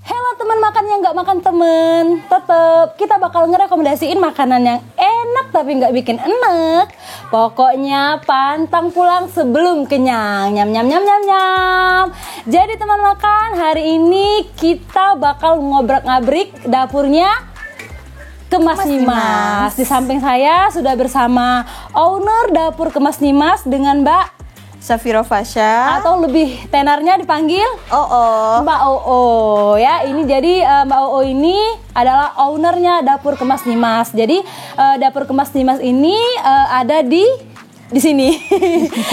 Hello teman makan yang nggak makan temen, tetep kita bakal ngerekomendasiin makanan yang enak tapi nggak bikin enek. Pokoknya pantang pulang sebelum kenyang. Nyam nyam nyam nyam nyam. Jadi teman makan, hari ini kita bakal ngobrak-ngabrik dapurnya Kemas Nimas. Di samping saya sudah bersama owner dapur Kemas Nimas dengan Mbak Safiro Fasha, atau lebih tenarnya dipanggil Mbak Oo ya. Ini jadi Mbak Oo ini adalah ownernya dapur Kemas Nimas. Jadi dapur Kemas Nimas ini ada di sini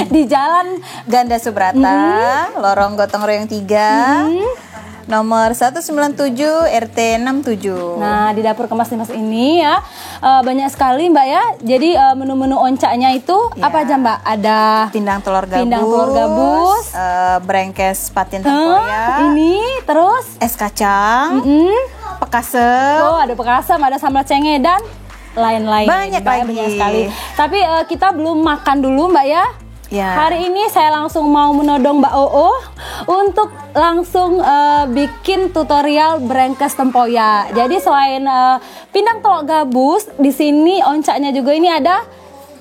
di Jalan Ganda Subrata, Lorong Gotong Royong 3. Nomor 197 RT 67. Nah, di dapur Kemas Nimas ini ya banyak sekali Mbak ya. Jadi menu-menu oncaknya itu apa aja Mbak? Ada pindang telur gabus, brengkes patin tempoyak, ini terus es kacang, pekasem. Oh, ada pekasem, ada sambal cenge dan lain-lain. Banyak sekali. Tapi kita belum makan dulu Mbak ya. Ya. Hari ini saya langsung mau menodong Mbak Oo untuk langsung bikin tutorial brengkes tempoyak. Jadi selain pindang telur gabus, di sini oncaknya juga ini ada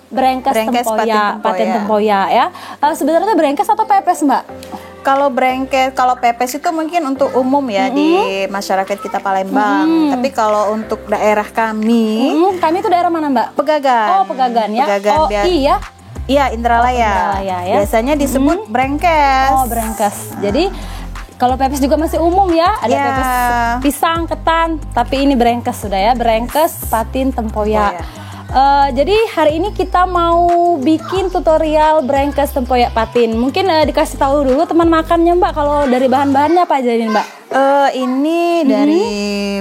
brengkes tempoyak, patin tempoyak ya. Sebenarnya brengkes atau pepes Mbak? Kalau pepes itu mungkin untuk umum ya di masyarakat kita Palembang. Tapi kalau untuk daerah kami, kami itu daerah mana Mbak? Pegagan. Oh, Pegagan ya. Pegagan, iya. Iya, Indralaya. Ya. Biasanya disebut brengkes. Oh, brengkes. Jadi kalau pepes juga masih umum ya, ada pepes pisang, ketan, tapi ini brengkes sudah ya, brengkes patin tempoyak. Jadi hari ini kita mau bikin tutorial brengkes tempoyak patin. Mungkin dikasih tahu dulu teman makannya Mbak, kalau dari bahan-bahannya apa aja nih Mbak? Ini dari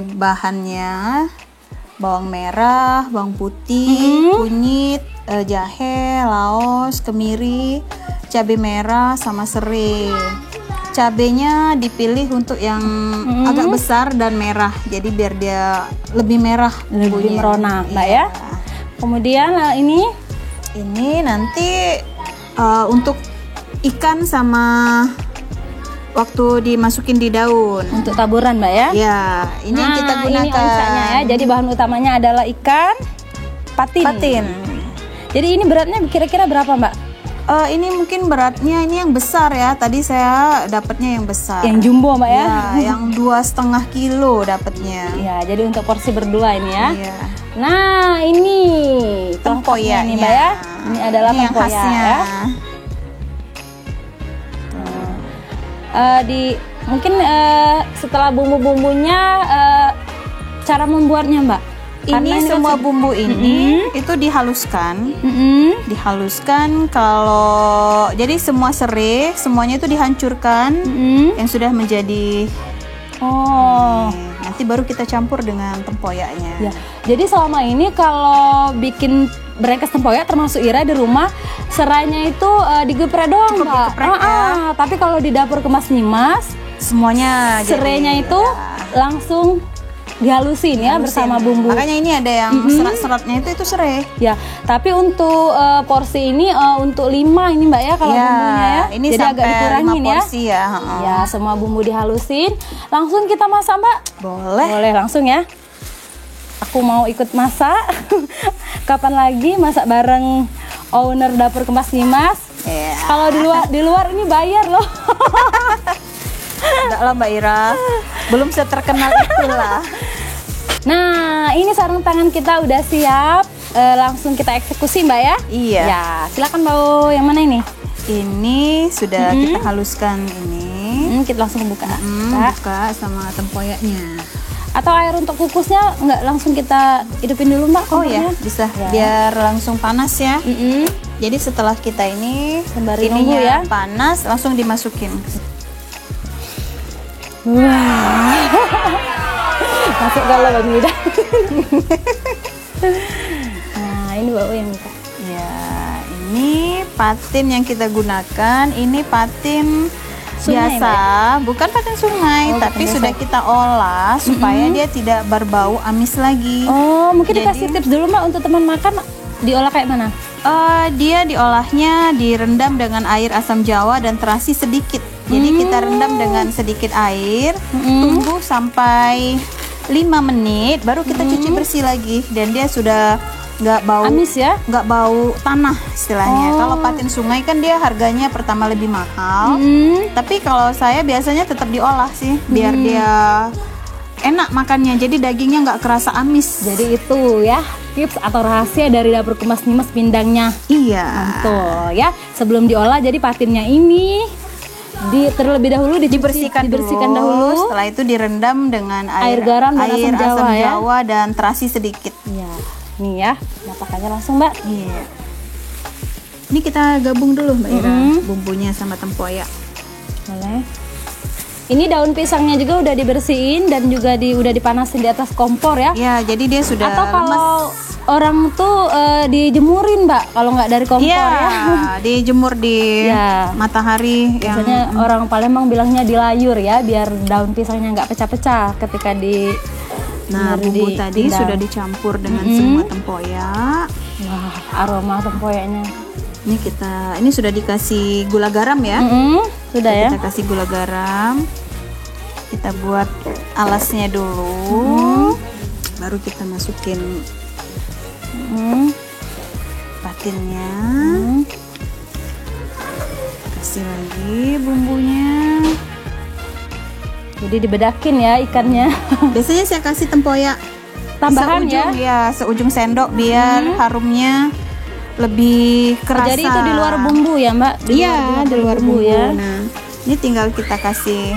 bahannya bawang merah, bawang putih, kunyit, jahe, laos, kemiri, cabai merah, sama serai. Cabenya dipilih untuk yang agak besar dan merah, jadi biar dia lebih merah, lebih merona, Mbak ya. Kemudian ini nanti untuk ikan sama waktu dimasukin di daun untuk taburan Mbak ya. Ya, ini yang kita gunakan. Ini oncaknya ya. Jadi bahan utamanya adalah ikan patin. Jadi ini beratnya kira-kira berapa Mbak? Ini mungkin beratnya ini yang besar ya. Tadi saya dapatnya yang besar. Yang jumbo Mbak ya? Ya, yang 2,5 kilo dapatnya. Ya, jadi untuk porsi berdua ini ya. Iya. Nah, ini tempoyak nih Mbak ya. Ini adalah yang tempoyak khasnya. Ya. Mungkin setelah bumbu-bumbunya cara membuatnya Mbak. Ini semua bumbu ini itu dihaluskan. Dihaluskan kalau jadi semua serai semuanya itu dihancurkan yang sudah menjadi nanti baru kita campur dengan tempoyaknya. Ya. Jadi selama ini kalau bikin brengkes tempoyak termasuk Ira di rumah serainya itu digeprek doang Mbak. Tapi kalau di dapur Kemas Nimas semuanya serainya itu langsung dihalusin ya bersama bumbu. Makanya ini ada yang serat-seratnya itu serai. Ya, tapi untuk porsi ini untuk 5 ini Mbak ya kalau bumbunya ya. Ini jadi agak dikurangin 5 porsi ya. Ya, semua bumbu dihalusin. Langsung kita masak Mbak? Boleh langsung ya. Aku mau ikut masak. Kapan lagi masak bareng owner dapur Kemas Nimas? Kalau di luar ini bayar loh. Enggak lah Mbak Ira, belum seterkenal itulah. Nah, ini sarung tangan kita udah siap. Langsung kita eksekusi Mbak ya. Iya. Ya, silakan Mbak. Yang mana ini? Ini sudah kita haluskan ini. Kita langsung buka. Buka sama tempoyaknya. Atau air untuk kukusnya nggak langsung kita hidupin dulu Mbak? Oh ya, bisa. Ya. Biar langsung panas ya. Jadi setelah kita ini sembari nunggu ya panas, langsung dimasukin. Wah, masuk galau bagi lidah. Nah, ini Mbak yang buka. Ya, ini patin yang kita gunakan. Ini patin sungai, biasa, bukan patin sungai, tapi sudah kita olah supaya dia tidak berbau amis lagi. Oh, mungkin dikasih tips dulu Mbak untuk teman makan diolah kayak mana? Dia diolahnya direndam dengan air asam jawa dan terasi sedikit. Jadi kita rendam dengan sedikit air, tunggu sampai 5 menit, baru kita cuci bersih lagi, dan dia sudah nggak bau Amis ya? nggak bau tanah istilahnya. Oh. Kalau patin sungai kan dia harganya pertama lebih mahal, tapi kalau saya biasanya tetap diolah sih biar dia enak makannya, jadi dagingnya nggak kerasa amis. Jadi itu ya tips atau rahasia dari dapur Kemas Nimas pindangnya. Iya, Tuh ya, sebelum diolah jadi patinnya ini terlebih dahulu dibersihkan dahulu. Setelah itu direndam dengan Air garam dan air asam Jawa, ya. Jawa dan terasi sedikit. Ya, nih ya, masakannya langsung Mbak. Iya. Ini kita gabung dulu Mbak Ira, bumbunya sama tempoyak. Boleh. Ini daun pisangnya juga udah dibersihin dan juga udah dipanasin di atas kompor ya. Ya, jadi dia sudah Atau kalau lemas. orang tuh dijemurin Mbak, kalau nggak dari kompor Iya, ya. dijemur di Ya. matahari yang Biasanya orang Palembang bilangnya dilayur ya, biar daun pisangnya nggak pecah-pecah ketika Nah, bener bumbu di tadi pindang. sudah dicampur dengan semua tempoyak. Wah, aroma tempoyaknya. Ini sudah dikasih gula garam ya. Sudah ya. Kita kasih gula garam. Kita buat alasnya dulu. Baru kita masukin patinnya. Kasih lagi bumbunya. Jadi dibedakin ya ikannya. Biasanya saya kasih tempoyak Tambahan seujung, ya, seujung sendok biar harumnya lebih kerasa. Jadi itu di luar bumbu ya Mbak? Iya, di luar bumbu ya. Nah, ini tinggal kita kasih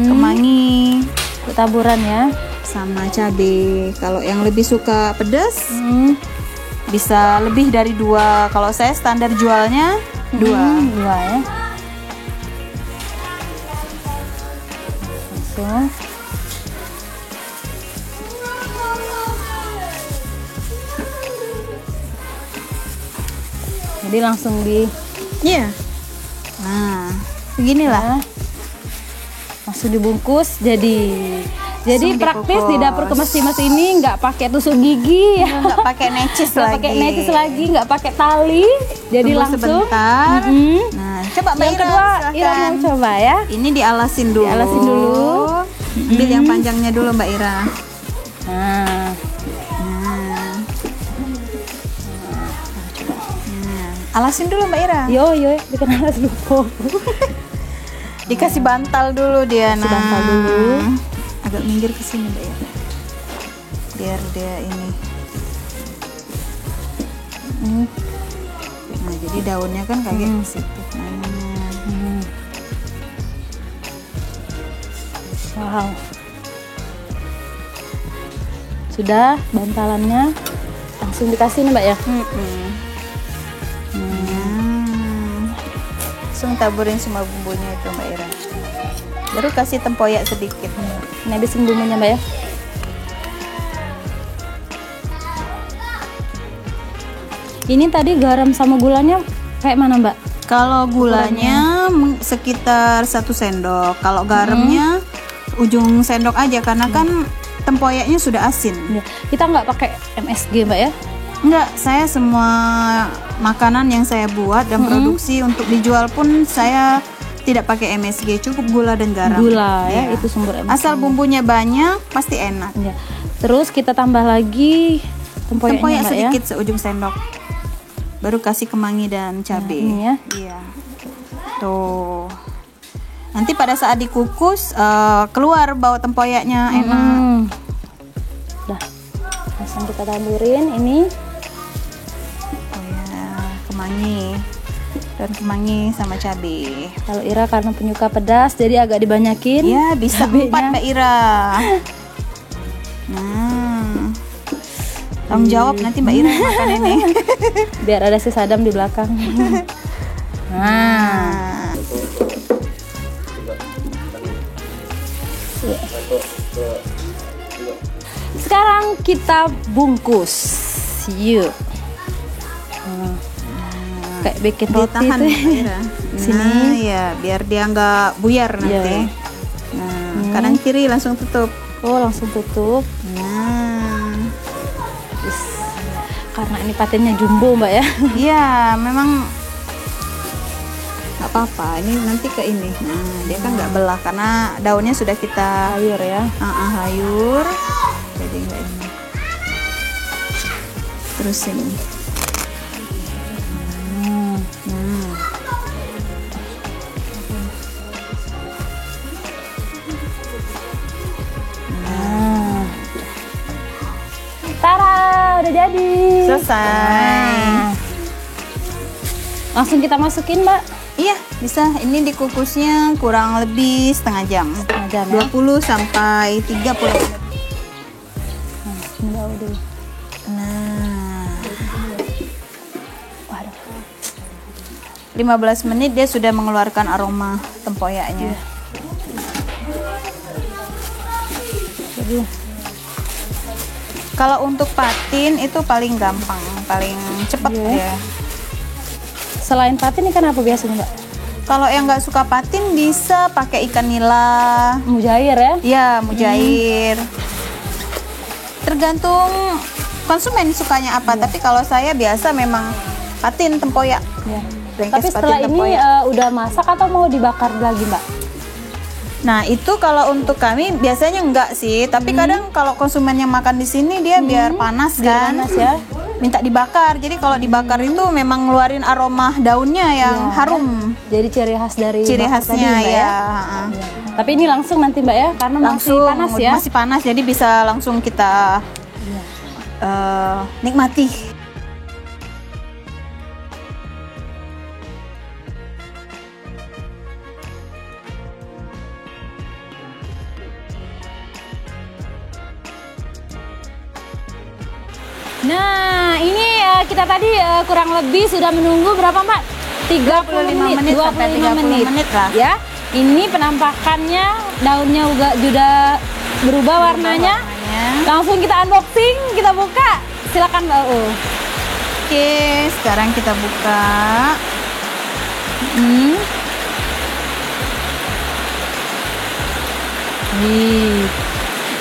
kemangi Taburan ya. sama cabai. Kalau yang lebih suka pedas bisa lebih dari 2. Kalau saya standar jualnya 2. 2 ya. Langsung. Jadi langsung Iya. Nah, beginilah. langsung dibungkus. Jadi Langsung praktis dikukus. di dapur Kemas Nimas ini nggak pakai tusuk gigi ya. Nggak pakai necis Nggak lagi. pakai necis lagi, nggak pakai tali. Jadi Tunggu langsung. sebentar. Nah, coba Mbak Yang Ira, kedua, silahkan. Ira mau coba ya. Ini dialasin dulu. Dialasin dulu. Ambil yang panjangnya dulu Mbak Ira. Nah, Alasin dulu Mbak Ira. yo bikin alas dulu. Dikasih bantal dulu dia. Kasih bantal dulu. Agak minggir ke sini Mbak Ira. Biar dia ini. Nah, jadi daunnya kan kayak ke situ. Wow. Sudah bantalannya langsung dikasih nih Mbak ya. Langsung taburin semua bumbunya itu Mbak Ira. Baru kasih tempoyak sedikit. Ini habisin bumbunya Mbak ya. Ini tadi garam sama gulanya kayak mana Mbak? Kalau gulanya sekitar 1 sendok. Kalau garamnya ujung sendok aja karena kan tempoyaknya sudah asin. Ya, kita nggak pakai MSG Mbak ya? Enggak, saya semua makanan yang saya buat dan produksi untuk dijual pun saya tidak pakai MSG, cukup gula dan garam. Gula ya, Iya. itu sumber MSG. Asal bumbunya banyak pasti enak. Ya. Terus kita tambah lagi tempoyak Tempoyak Mbak sedikit ya. seujung sendok. Baru kasih kemangi dan cabai. ini ya. Iya. Tuh. Nanti pada saat dikukus keluar bau tempoyaknya enak. Udah, langsung kita taburin ini. Oh ya, kemangi dan kemangi sama cabai. Kalau Ira karena penyuka pedas, jadi agak dibanyakin. Ya bisa cabenya. 4 Mbak Ira. Nah, tanggung jawab nanti Mbak Ira yang makan ini. Biar ada si Sadam di belakang. Nah, Sekarang kita bungkus. Yuk. Kayak bikin roti ditahan tuh. Mbak Ira. Sini. Nah, ya biar dia nggak buyar nanti. Iya. Nah, kanan kiri langsung tutup. Oh, langsung tutup. Nah, Karena ini patennya jumbo, Mbak ya. iya memang nggak apa-apa. Ini nanti ke ini. Nah, dia kan nggak belah karena daunnya sudah kita Sayur ya. hayur. Jadi nggak ini. Terus ini. Tara, udah jadi. Selesai. Nah, langsung kita masukin, Mbak. Iya, bisa. Ini dikukusnya kurang lebih setengah jam. Setengah jam ya. 20 sampai 30 menit. Mbak udah. Nah, Waduh. 15 menit dia sudah mengeluarkan aroma tempoyaknya. Jadi, Kalau untuk patin itu paling gampang, paling cepat Iya. dia. selain patin ikan apa biasanya, Mbak? Kalau yang nggak suka patin bisa pakai ikan nila. Mujair ya. Ya, mujair. Tergantung konsumen sukanya apa. Tapi kalau saya biasa memang patin tempoyak. Ya. Brengkes Tapi setelah patin ini tempoyak. udah masak atau mau dibakar lagi, Mbak? Nah, itu kalau untuk kami biasanya enggak sih. Tapi kadang kalau konsumen yang makan di sini dia biar panas Biar kan. panas ya. Minta dibakar. Jadi kalau dibakar itu memang ngeluarin aroma daunnya yang harum. Jadi ciri khas dari Ciri bakar khasnya tadi, Mbak ya. Tapi ini langsung nanti, Mbak ya, karena Langsung masih panas ya. masih panas jadi bisa langsung kita nikmati. Nah, ini kita tadi kurang lebih sudah menunggu berapa, Mbak? 25 menit sampai 30 menit lah. Ya. Ini penampakannya daunnya juga berubah warnanya. Langsung kita unboxing, kita buka. Silakan, Mbak U. Oke, sekarang kita buka. Nih.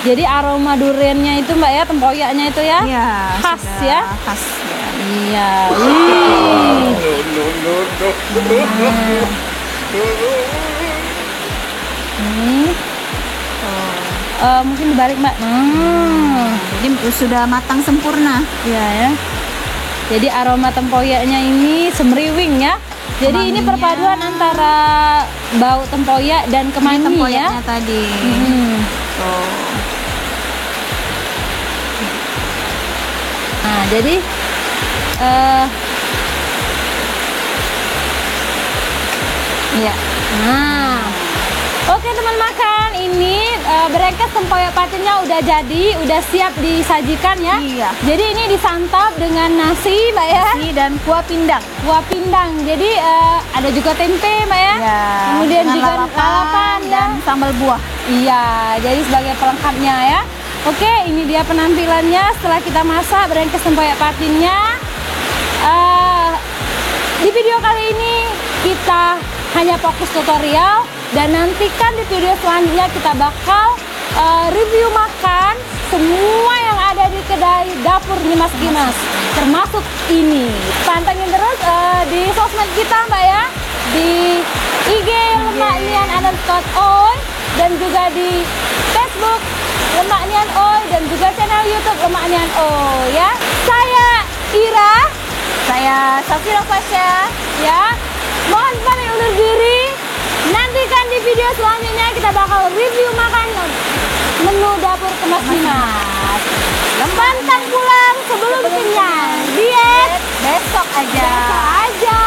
Jadi aroma duriannya itu, Mbak ya, tempoyaknya itu ya. Iya, Khas sudah ya. Khas ya. Iya. Wih. Nih. Mungkin dibalik, Mbak. Jadi sudah matang sempurna. Iya ya. Jadi aroma tempoyaknya ini semriwing ya. Jadi ini Kemanginya. perpaduan antara bau tempoyak dan kemangi ya. Tempoyaknya tadi. Tuh. Nah, jadi Iya. nah. Oke, teman makan, ini brengkes tempoyak patinnya udah jadi, udah siap disajikan ya. Iya. Jadi ini disantap dengan nasi, Mbak ya. Nasi dan kuah pindang. Kuah pindang. Jadi ada juga tempe, Mbak ya. Ya. Kemudian dengan juga lalapan ya. dan sambal buah. Iya, jadi sebagai pelengkapnya ya. Oke, ini dia penampilannya setelah kita masak brengkes tempoyak patinnya. Di video kali ini kita hanya fokus tutorial, dan nantikan di video selanjutnya kita bakal review makan semua yang ada di kedai dapur Nyimas Kimas, termasuk ini. Pantengin terus di sosmed kita, Mbak ya, di IG lemaknian_oy, dan juga di Facebook Lemak Nian Oy, dan juga channel YouTube Lemak Nian Oy ya. Saya Ira, Saya Safira Fasya. ya. Mohon pamit undur diri. Nantikan di video selanjutnya kita bakal review makan menu dapur Kemas Dimas. Pantang pulang sebelum kenyang. Diet Besok aja. biasa aja.